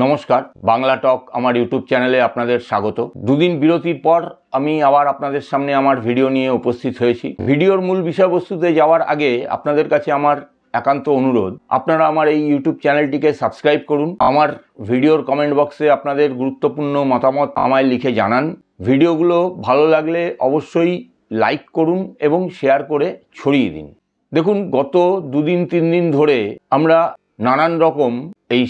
নমস্কার, বাংলা টক আমার ইউটিউব চ্যানেলে আপনাদের স্বাগত। দুদিন বিরতির পর আমি আবার আপনাদের সামনে আমার ভিডিও নিয়ে উপস্থিত হয়েছি। ভিডিওর মূল বিষয়বস্তুতে যাওয়ার আগে আপনাদের কাছে আমার একান্ত অনুরোধ, আপনারা আমার এই ইউটিউব চ্যানেলটিকে সাবস্ক্রাইব করুন। আমার ভিডিওর কমেন্ট বক্সে আপনাদের গুরুত্বপূর্ণ মতামত আমায় লিখে জানান। ভিডিওগুলো ভালো লাগলে অবশ্যই লাইক করুন এবং শেয়ার করে ছড়িয়ে দিন। দেখুন, গত দুদিন তিন দিন ধরে আমরা নানান রকম এই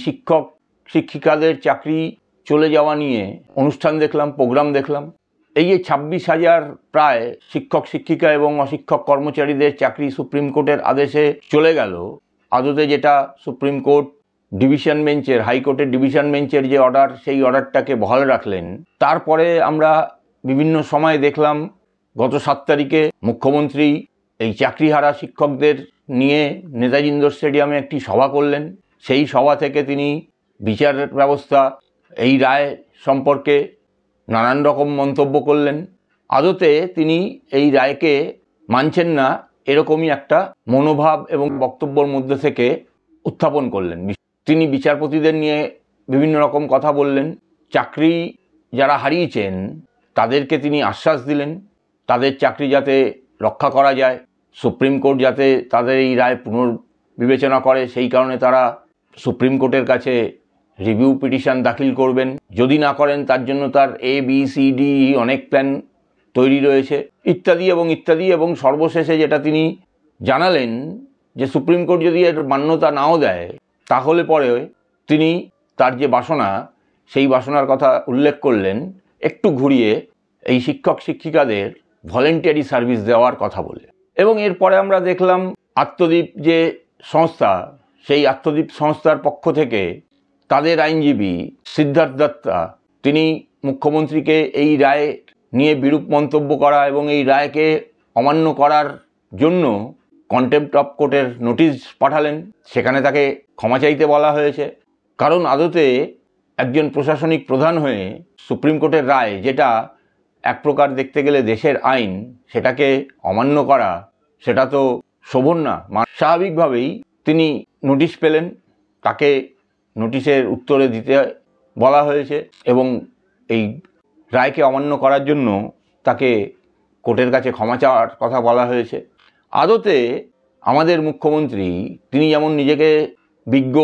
শিক্ষিকাদের চাকরি চলে যাওয়া নিয়ে অনুষ্ঠান দেখলাম, প্রোগ্রাম দেখলাম। এই যে 26,000 প্রায় শিক্ষক শিক্ষিকা এবং অশিক্ষক কর্মচারীদের চাকরি সুপ্রিম কোর্টের আদেশে চলে গেল, আদতে যেটা সুপ্রিম কোর্ট ডিভিশন বেঞ্চের, হাইকোর্টের ডিভিশন বেঞ্চের যে অর্ডার, সেই অর্ডারটাকে বহাল রাখলেন। তারপরে আমরা বিভিন্ন সময় দেখলাম গত 7 তারিখে মুখ্যমন্ত্রী এই চাকরিহারা শিক্ষকদের নিয়ে নেতাজি ইন্ডোর স্টেডিয়ামে একটি সভা করলেন। সেই সভা থেকে তিনি বিচার ব্যবস্থা, এই রায় সম্পর্কে নানান রকম মন্তব্য করলেন। আদতে তিনি এই রায়কে মানছেন না, এরকমই একটা মনোভাব এবং বক্তব্যের মধ্যে থেকে উত্থাপন করলেন। তিনি বিচারপতিদের নিয়ে বিভিন্ন রকম কথা বললেন। চাকরি যারা হারিয়েছেন তাদেরকে তিনি আশ্বাস দিলেন তাদের চাকরি যাতে রক্ষা করা যায়, সুপ্রিম কোর্ট যাতে তাদের এই রায় পুনর্বিবেচনা করে, সেই কারণে তারা সুপ্রিম কোর্টের কাছে রিভিউ পিটিশন দাখিল করবেন। যদি না করেন তার জন্য তার ABCD অনেক প্ল্যান তৈরি রয়েছে, ইত্যাদি এবং ইত্যাদি। এবং সর্বশেষে যেটা তিনি জানালেন যে সুপ্রিম কোর্ট যদি এর মান্যতা নাও দেয়, তাহলে পরে তিনি তার যে বাসনা, সেই বাসনার কথা উল্লেখ করলেন একটু ঘুরিয়ে, এই শিক্ষক শিক্ষিকাদের ভলেন্টারি সার্ভিস দেওয়ার কথা বলে। এবং এরপরে আমরা দেখলাম আত্মদ্বীপ যে সংস্থা, সেই আত্মদ্বীপ সংস্থার পক্ষ থেকে তাদের আইনজীবী সিদ্ধার্থ দত্তা, তিনি মুখ্যমন্ত্রীকে এই রায় নিয়ে বিরূপ মন্তব্য করা এবং এই রায়কে অমান্য করার জন্য কন্টেম্প্ট অফ কোর্টের নোটিশ পাঠালেন। সেখানে তাকে ক্ষমা চাইতে বলা হয়েছে। কারণ আদতে একজন প্রশাসনিক প্রধান হয়ে সুপ্রিম কোর্টের রায়, যেটা এক প্রকার দেখতে গেলে দেশের আইন, সেটাকে অমান্য করা, সেটা তো শোভন না। স্বাভাবিকভাবেই তিনি নোটিশ পেলেন, তাকে নোটিশের উত্তরে দিতে বলা হয়েছে এবং এই রায়কে অমান্য করার জন্য তাকে কোর্টের কাছে ক্ষমা চাওয়ার কথা বলা হয়েছে। আদতে আমাদের মুখ্যমন্ত্রী, তিনি যেমন নিজেকে বিজ্ঞ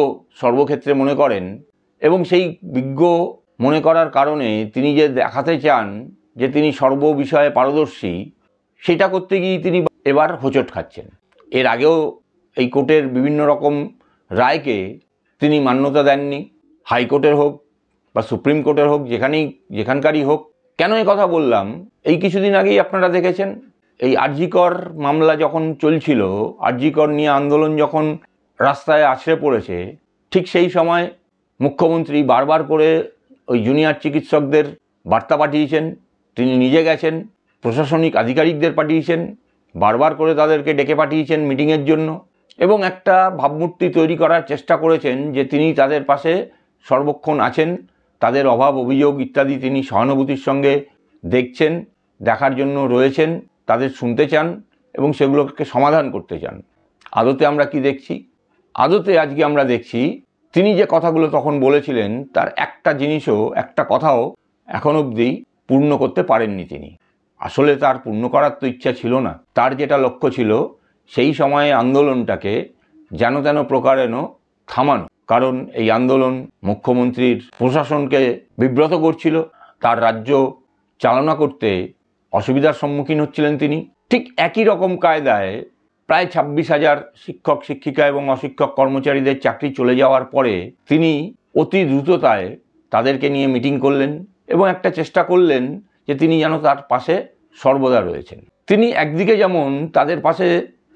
সর্বক্ষেত্রে মনে করেন, এবং সেই বিজ্ঞ মনে করার কারণে তিনি যে দেখাতে চান যে তিনি সর্ব বিষয়ে পারদর্শী, সেটা করতে গিয়ে তিনি এবার হোঁচট খাচ্ছেন। এর আগেও এই কোর্টের বিভিন্ন রকম রায়কে তিনি মান্যতা দেননি, হাইকোর্টের হোক বা সুপ্রিম কোর্টের হোক, যেখানকারই হোক। কেন এ কথা বললাম? এই কিছুদিন আগেই আপনারা দেখেছেন, এই আরজিকর মামলা যখন চলছিল, আরজিকর নিয়ে আন্দোলন যখন রাস্তায় আছড়ে পড়েছে, ঠিক সেই সময় মুখ্যমন্ত্রী বারবার করে ওই জুনিয়র চিকিৎসকদের বার্তা পাঠিয়েছেন। তিনি নিজে গেছেন, প্রশাসনিক আধিকারিকদের পাঠিয়েছেন, বারবার করে তাদেরকে ডেকে পাঠিয়েছেন মিটিংয়ের জন্য, এবং একটা ভাবমূর্তি তৈরি করার চেষ্টা করেছেন যে তিনি তাদের পাশে সর্বক্ষণ আছেন, তাদের অভাব অভিযোগ ইত্যাদি তিনি সহানুভূতির সঙ্গে দেখছেন, দেখার জন্য রয়েছেন, তাদের শুনতে চান এবং সেগুলোকে সমাধান করতে চান। আদতে আমরা কি দেখছি? আদতে আজকে আমরা দেখছি তিনি যে কথাগুলো তখন বলেছিলেন, তার একটা জিনিসও, একটা কথাও এখন অবধি পূর্ণ করতে পারেননি তিনি। আসলে তার পূর্ণ করার তো ইচ্ছা ছিল না। তার যেটা লক্ষ্য ছিল, সেই সময়ে আন্দোলনটাকে যেন তেন প্রকারেণ থামানো। কারণ এই আন্দোলন মুখ্যমন্ত্রীর প্রশাসনকে বিব্রত করছিল, তার রাজ্য চালনা করতে অসুবিধার সম্মুখীন হচ্ছিলেন তিনি। ঠিক একই রকম কায়দায় প্রায় 26,000 শিক্ষক শিক্ষিকা এবং অশিক্ষক কর্মচারীদের চাকরি চলে যাওয়ার পরে তিনি অতি দ্রুততায় তাদেরকে নিয়ে মিটিং করলেন এবং একটা চেষ্টা করলেন যে তিনি যেন তার পাশে সর্বদা রয়েছেন। তিনি একদিকে যেমন তাদের পাশে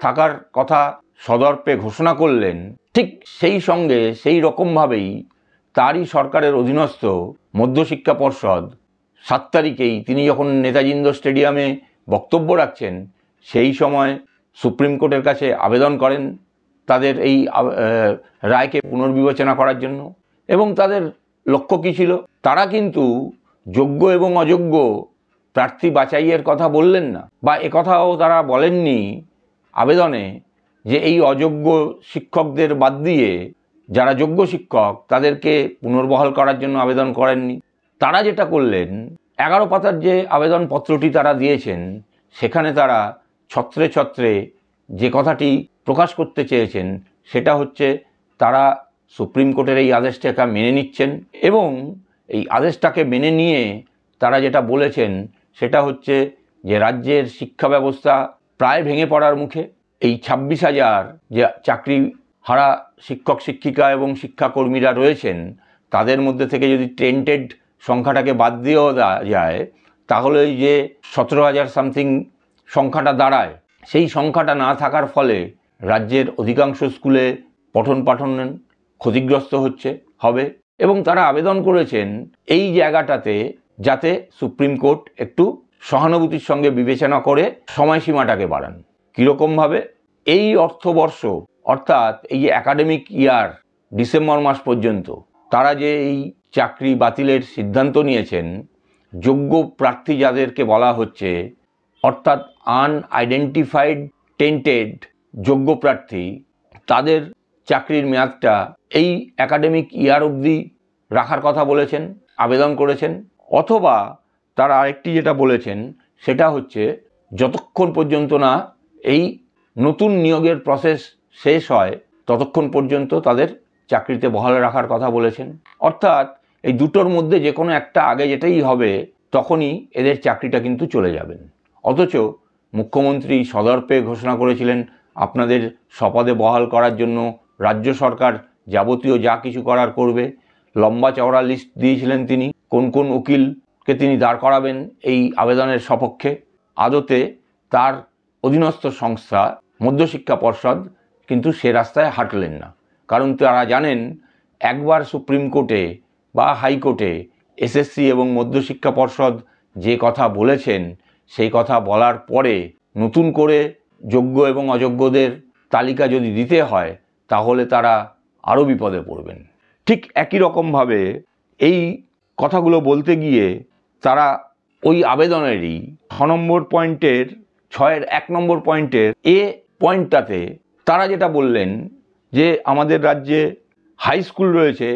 থাকার কথা সদর্পে ঘোষণা করলেন, ঠিক সেই সঙ্গে সেই রকমভাবেই তারই সরকারের অধীনস্থ মধ্যশিক্ষা পর্ষদ 7 তারিখেই তিনি যখন নেতাজি ইন্ডোর স্টেডিয়ামে বক্তব্য রাখছেন, সেই সময় সুপ্রিম কোর্টের কাছে আবেদন করেন তাদের এই রায়কে পুনর্বিবেচনা করার জন্য। এবং তাদের লক্ষ্য কী ছিল? তারা কিন্তু যোগ্য এবং অযোগ্য প্রার্থী বাছাইয়ের কথা বললেন না, বা একথাও তারা বলেননি আবেদনে যে এই অযোগ্য শিক্ষকদের বাদ দিয়ে যারা যোগ্য শিক্ষক তাদেরকে পুনর্বহাল করার জন্য আবেদন করেননি। তারা যেটা করলেন, 11 পাতার যে আবেদনপত্রটি তারা দিয়েছেন সেখানে তারা ছত্রে ছত্রে যে কথাটি প্রকাশ করতে চেয়েছেন সেটা হচ্ছে তারা সুপ্রিম কোর্টের এই আদেশটাকে মেনে নিচ্ছেন, এবং এই আদেশটাকে মেনে নিয়ে তারা যেটা বলেছেন সেটা হচ্ছে যে রাজ্যের শিক্ষা ব্যবস্থা প্রায় ভেঙে পড়ার মুখে। এই 26,000 যে চাকরি হারা শিক্ষক শিক্ষিকা এবং শিক্ষাকর্মীরা রয়েছেন তাদের মধ্যে থেকে যদি টেন্টেড সংখ্যাটাকে বাদ দিয়েও যায় তাহলে এই যে 17,000 সামথিং সংখ্যাটা দাঁড়ায়, সেই সংখ্যাটা না থাকার ফলে রাজ্যের অধিকাংশ স্কুলে পঠন পাঠন ক্ষতিগ্রস্ত হবে, এবং তারা আবেদন করেছেন এই জায়গাটাতে যাতে সুপ্রিম কোর্ট একটু সহানুভূতির সঙ্গে বিবেচনা করে সময়সীমাটাকে বাড়ান। কীরকমভাবে? এই অর্থবর্ষ অর্থাৎ এই যে অ্যাকাডেমিক ইয়ার ডিসেম্বর মাস পর্যন্ত তারা যে এই চাকরি বাতিলের সিদ্ধান্ত নিয়েছেন, যোগ্য প্রার্থী যাদেরকে বলা হচ্ছে অর্থাৎ আনআইডেন্টিফাইড টেন্টেড যোগ্য প্রার্থী, তাদের চাকরির মেয়াদটা এই অ্যাকাডেমিক ইয়ার অবধি রাখার কথা বলেছেন, আবেদন করেছেন। অথবা তারা আরেকটি যেটা বলেছেন সেটা হচ্ছে যতক্ষণ পর্যন্ত না এই নতুন নিয়োগের প্রসেস শেষ হয় ততক্ষণ পর্যন্ত তাদের চাকরিতে বহাল রাখার কথা বলেছেন। অর্থাৎ এই দুটোর মধ্যে যে কোনো একটা আগে যেটাই হবে তখনই এদের চাকরিটা কিন্তু চলে যাবেন। অথচ মুখ্যমন্ত্রী সদর্পে ঘোষণা করেছিলেন আপনাদের স্বপদে বহাল করার জন্য রাজ্য সরকার যাবতীয় যা কিছু করার করবে। লম্বা চওড়া লিস্ট দিয়েছিলেন তিনি, কোন কোন উকিলকে তিনি দাঁড় করাবেন এই আবেদনের সপক্ষে। আদতে তার অধীনস্থ সংস্থা মধ্যশিক্ষা পর্ষদ কিন্তু সে রাস্তায় হাঁটলেন না, কারণ তারা জানেন একবার সুপ্রিম কোর্টে বা হাইকোর্টে এসএসসি এবং মধ্যশিক্ষা পর্ষদ যে কথা বলেছেন সেই কথা বলার পরে নতুন করে যোগ্য এবং অযোগ্যদের তালিকা যদি দিতে হয় তাহলে তারা আরও বিপদে পড়বেন। ঠিক একই রকমভাবে এই কথাগুলো বলতে গিয়ে তারা ওই আবেদনেরই 6 নম্বর পয়েন্টের 1 নম্বর পয়েন্টের এ পয়েন্টটাতে তারা যেটা বললেন যে আমাদের রাজ্যে হাই স্কুল রয়েছে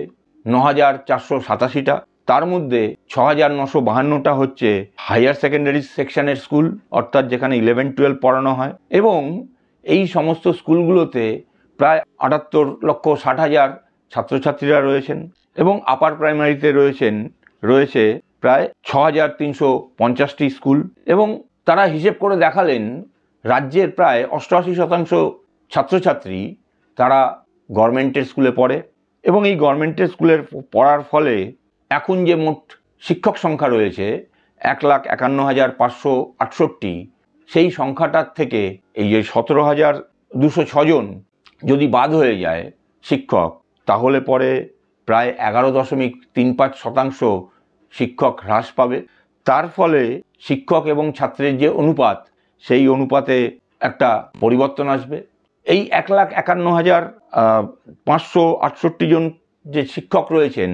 9,487টা, তার মধ্যে 6,952টা হচ্ছে হায়ার সেকেন্ডারি সেকশনের স্কুল, অর্থাৎ যেখানে 11-12 পড়ানো হয়, এবং এই সমস্ত স্কুলগুলোতে প্রায় 78,60,000 ছাত্রছাত্রীরা রয়েছেন, এবং আপার প্রাইমারিতে রয়েছে প্রায় 6,350টি স্কুল। এবং তারা হিসেব করে দেখালেন রাজ্যের প্রায় 88% ছাত্রছাত্রী তারা গভর্নমেন্টের স্কুলে পড়ে, এবং এই গভর্নমেন্টের স্কুলের পড়ার ফলে এখন যে মোট শিক্ষক সংখ্যা রয়েছে 1,51,568, সেই সংখ্যাটার থেকে এই যে 17,206 জন যদি বাদ হয়ে যায় শিক্ষক, তাহলে পরে প্রায় 11.35% শিক্ষক হ্রাস পাবে। তার ফলে শিক্ষক এবং ছাত্রের যে অনুপাত সেই অনুপাতে একটা পরিবর্তন আসবে। এই 1,51,568 জন যে শিক্ষক রয়েছেন,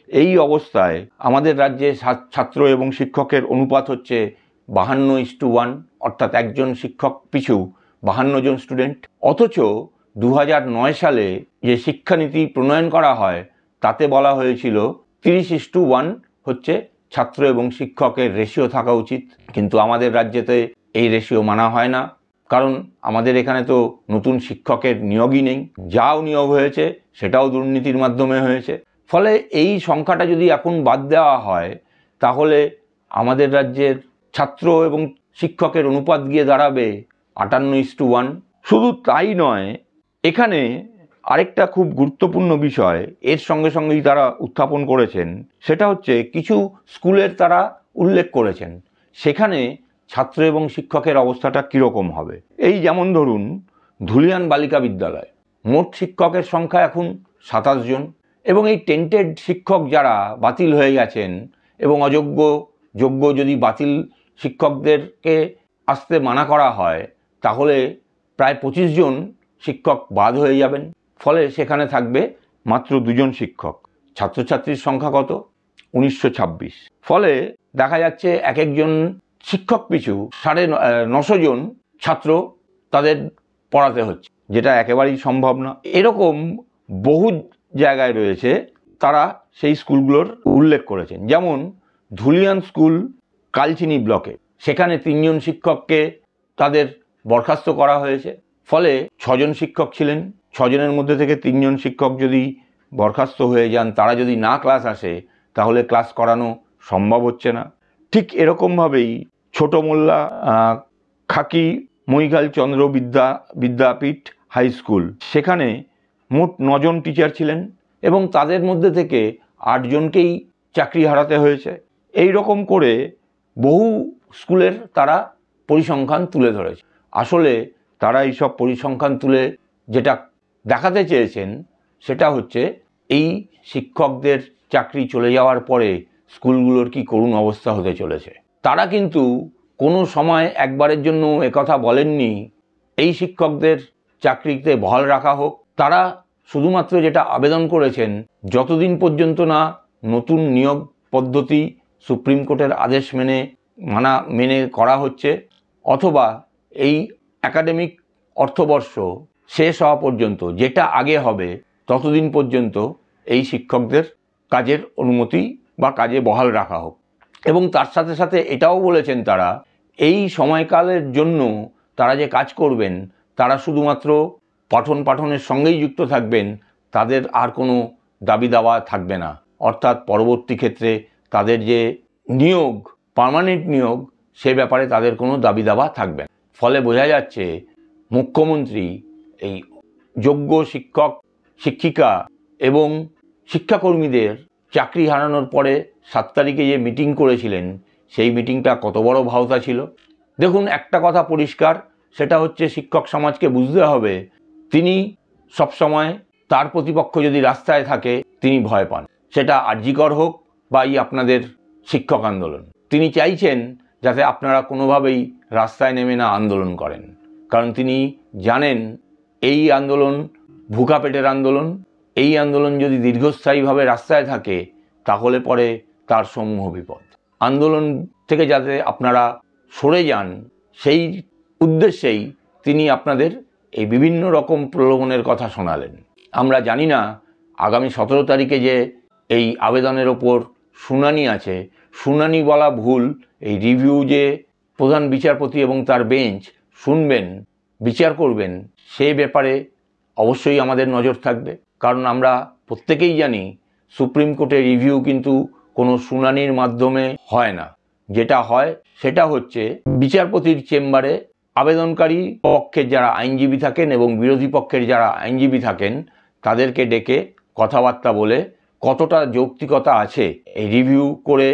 এই অবস্থায় আমাদের রাজ্যে ছাত্র এবং শিক্ষকের অনুপাত হচ্ছে 52:1, অর্থাৎ একজন শিক্ষক পিছু 52 জন স্টুডেন্ট। অথচ 2009 সালে যে শিক্ষানীতি প্রণয়ন করা হয় তাতে বলা হয়েছিল 30:1 হচ্ছে ছাত্র এবং শিক্ষকের রেশিও থাকা উচিত, কিন্তু আমাদের রাজ্যেতে এই রেশিও মানা হয় না, কারণ আমাদের এখানে তো নতুন শিক্ষকের নিয়োগই নেই, যাও নিয়োগ হয়েছে সেটাও দুর্নীতির মাধ্যমে হয়েছে। ফলে এই সংখ্যাটা যদি এখন বাদ দেওয়া হয় তাহলে আমাদের রাজ্যের ছাত্র এবং শিক্ষকের অনুপাত গিয়ে দাঁড়াবে 58:1। শুধু তাই নয়, এখানে আরেকটা খুব গুরুত্বপূর্ণ বিষয় এর সঙ্গে সঙ্গেই তারা উত্থাপন করেছেন, সেটা হচ্ছে কিছু স্কুলের তারা উল্লেখ করেছেন সেখানে ছাত্র এবং শিক্ষকের অবস্থাটা কীরকম হবে। এই যেমন ধরুন ধুলিয়ান বালিকা বিদ্যালয়, মোট শিক্ষকের সংখ্যা এখন 27 জন, এবং এই টেন্টেড শিক্ষক যারা বাতিল হয়ে গেছেন এবং যোগ্য যদি বাতিল শিক্ষকদেরকে আসতে মানা করা হয় তাহলে প্রায় 25 জন শিক্ষক বাদ হয়ে যাবেন। ফলে সেখানে থাকবে মাত্র 2 জন শিক্ষক। ছাত্রছাত্রীর সংখ্যা কত? 1926। ফলে দেখা যাচ্ছে এক একজন শিক্ষক পিছু 950 জন ছাত্র তাদের পড়াতে হচ্ছে, যেটা একেবারেই সম্ভব না। এরকম বহু জায়গায় রয়েছে তারা সেই স্কুলগুলোর উল্লেখ করেছেন। যেমন ধুলিয়ান স্কুল কালচিনি ব্লকে, সেখানে 3 জন শিক্ষককে তাদের বরখাস্ত করা হয়েছে। ফলে 6 জন শিক্ষক ছিলেন, 6 জনের মধ্যে থেকে 3 জন শিক্ষক যদি বরখাস্ত হয়ে যান, তারা যদি না ক্লাস আসে তাহলে ক্লাস করানো সম্ভব হচ্ছে না। ঠিক এরকমভাবেই ছোট মোল্লা খাকি মৈঘাল চন্দ্র বিদ্যাপীঠ হাই স্কুল, সেখানে মোট 9 জন টিচার ছিলেন এবং তাদের মধ্যে থেকে 8 জনকেই চাকরি হারাতে হয়েছে। এই রকম করে বহু স্কুলের তারা পরিসংখ্যান তুলে ধরেছে। আসলে তারা এইসব পরিসংখ্যান তুলে যেটা দেখাতে চেয়েছেন সেটা হচ্ছে এই শিক্ষকদের চাকরি চলে যাওয়ার পরে স্কুলগুলোর কি করুণ অবস্থা হতে চলেছে। তারা কিন্তু কোনো সময় একবারের জন্য একথা বলেননি এই শিক্ষকদের চাকরিতে বহাল রাখা হোক। তারা শুধুমাত্র যেটা আবেদন করেছেন, যতদিন পর্যন্ত না নতুন নিয়োগ পদ্ধতি সুপ্রিম কোর্টের আদেশ মেনে করা হচ্ছে, অথবা এই একাডেমিক অর্থবর্ষ শেষ হওয়া পর্যন্ত, যেটা আগে হবে ততদিন পর্যন্ত এই শিক্ষকদের কাজের অনুমতি বা কাজে বহাল রাখা হোক। এবং তার সাথে সাথে এটাও বলেছেন তারা এই সময়কালের জন্য তারা যে কাজ করবেন তারা শুধুমাত্র পঠন পাঠনের সঙ্গেই যুক্ত থাকবেন, তাদের আর কোনো দাবি দাওয়া থাকবে না। অর্থাৎ পরবর্তী ক্ষেত্রে তাদের যে নিয়োগ, পার্মানেন্ট নিয়োগ, সে ব্যাপারে তাদের কোনো দাবি দাওয়া থাকবে না। ফলে বোঝা যাচ্ছে মুখ্যমন্ত্রী এই যোগ্য শিক্ষক শিক্ষিকা এবং শিক্ষাকর্মীদের চাকরি হারানোর পরে 7 তারিখে যে মিটিং করেছিলেন, সেই মিটিংটা কত বড় ভাওতা ছিল। দেখুন, একটা কথা পরিষ্কার, সেটা হচ্ছে শিক্ষক সমাজকে বুঝতে হবে তিনি সবসময় তার প্রতিপক্ষ যদি রাস্তায় থাকে তিনি ভয় পান। সেটা আরজিকর হোক বা আপনাদের শিক্ষক আন্দোলন, তিনি চাইছেন যাতে আপনারা কোনোভাবেই রাস্তায় নেমে না আন্দোলন করেন, কারণ তিনি জানেন এই আন্দোলন ভুকা পেটের আন্দোলন। এই আন্দোলন যদি দীর্ঘস্থায়ীভাবে রাস্তায় থাকে তাহলে পরে তার সমূহ বিপদ। আন্দোলন থেকে যাতে আপনারা সরে যান সেই উদ্দেশ্যেই তিনি আপনাদের এই বিভিন্ন রকম প্রলোভনের কথা শোনালেন। আমরা জানি না আগামী 17 তারিখে যে এই আবেদনের ওপর শুনানি আছে, শুনানি বলা ভুল, এই রিভিউ যে প্রধান বিচারপতি এবং তার বেঞ্চ শুনবেন, বিচার করবেন, সে ব্যাপারে অবশ্যই আমাদের নজর থাকবে। কারণ আমরা প্রত্যেকেই জানি সুপ্রিম কোর্টের রিভিউ কিন্তু কোনো শুনানির মাধ্যমে হয় না। যেটা হয় সেটা হচ্ছে বিচারপতির চেম্বারে আবেদনকারী পক্ষের যারা আইনজীবী থাকেন এবং বিরোধী পক্ষের যারা আইনজীবী থাকেন তাদেরকে ডেকে কথাবার্তা বলে কতটা যৌক্তিকতা আছে এই রিভিউ করে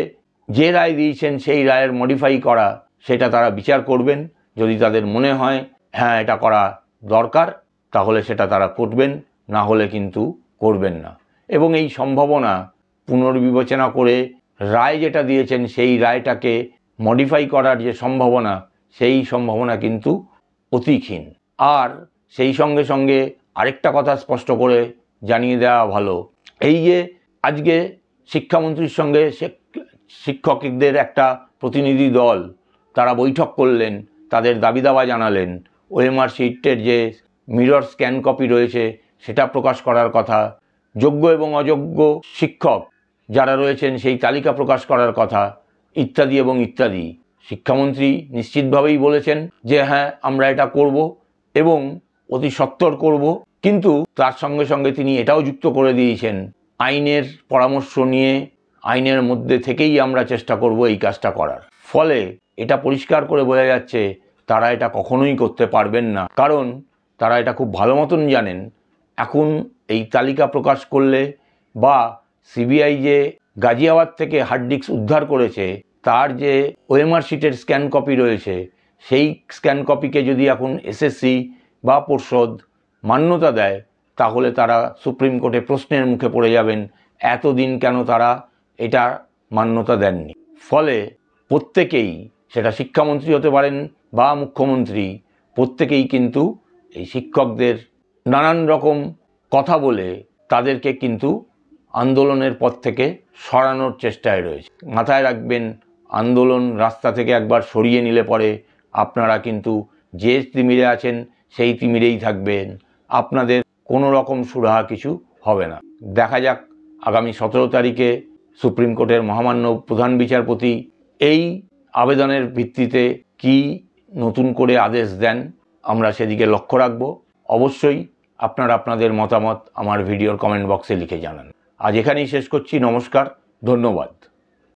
যে রায় দিয়েছেন সেই রায়ের মডিফাই করা, সেটা তারা বিচার করবেন। যদি তাদের মনে হয় হ্যাঁ এটা করা দরকার তাহলে সেটা তারা করবেন, না হলে কিন্তু করবেন না। এবং এই সম্ভাবনা পুনর্বিবেচনা করে রায় যেটা দিয়েছেন সেই রায়টাকে মডিফাই করার যে সম্ভাবনা, সেই সম্ভাবনা কিন্তু অতি ক্ষীণ। আর সেই সঙ্গে সঙ্গে আরেকটা কথা স্পষ্ট করে জানিয়ে দেওয়া ভালো, এই যে আজকে শিক্ষামন্ত্রীর সঙ্গে শিক্ষকদের একটা প্রতিনিধি দল তারা বৈঠক করলেন, তাদের দাবি দাওয়া জানালেন, ওএমআর শিটের যে মিরর স্ক্যান কপি রয়েছে সেটা প্রকাশ করার কথা, যোগ্য এবং অযোগ্য শিক্ষক যারা রয়েছেন সেই তালিকা প্রকাশ করার কথা, ইত্যাদি এবং ইত্যাদি। শিক্ষামন্ত্রী নিশ্চিতভাবেই বলেছেন যে হ্যাঁ আমরা এটা করব এবং অতি সত্বর করব, কিন্তু তার সঙ্গে সঙ্গে তিনি এটাও যুক্ত করে দিয়েছেন আইনের পরামর্শ নিয়ে আইনের মধ্যে থেকেই আমরা চেষ্টা করব এই কাজটা করার। ফলে এটা পরিষ্কার করে বোঝা যাচ্ছে তারা এটা কখনোই করতে পারবেন না, কারণ তারা এটা খুব ভালো মতন জানেন এখন এই তালিকা প্রকাশ করলে বা সিবিআই যে গাজিয়াবাদ থেকে হার্ড ডিস্ক উদ্ধার করেছে তার যে ওএমআর শিটের স্ক্যান কপি রয়েছে, সেই স্ক্যান কপিকে যদি এখন এসএসসি বা পর্ষদ মান্যতা দেয় তাহলে তারা সুপ্রিম কোর্টে প্রশ্নের মুখে পড়ে যাবেন এতদিন কেন তারা এটা মান্যতা দেননি। ফলে প্রত্যেকেই, সেটা শিক্ষামন্ত্রী হতে পারেন বা মুখ্যমন্ত্রী, প্রত্যেকেই কিন্তু এই শিক্ষকদের নানান রকম কথা বলে তাদেরকে কিন্তু আন্দোলনের পথ থেকে সরানোর চেষ্টায় রয়েছে। মাথায় রাখবেন, আন্দোলন রাস্তা থেকে একবার সরিয়ে নিলে পরে আপনারা কিন্তু যে তিমিরে আছেন সেই তিমিরেই থাকবেন, আপনাদের কোনো রকম সুরাহা কিছু হবে না। দেখা যাক আগামী 17 তারিখে সুপ্রিম কোর্টের মহামান্য প্রধান বিচারপতি এই আবেদনের ভিত্তিতে কি নতুন করে আদেশ দেন, আমরা সেদিকে লক্ষ্য রাখব। অবশ্যই আপনারা আপনাদের মতামত আমার ভিডিওর কমেন্ট বক্সে লিখে জানান। আজ এখানেই শেষ করছি। নমস্কার, ধন্যবাদ।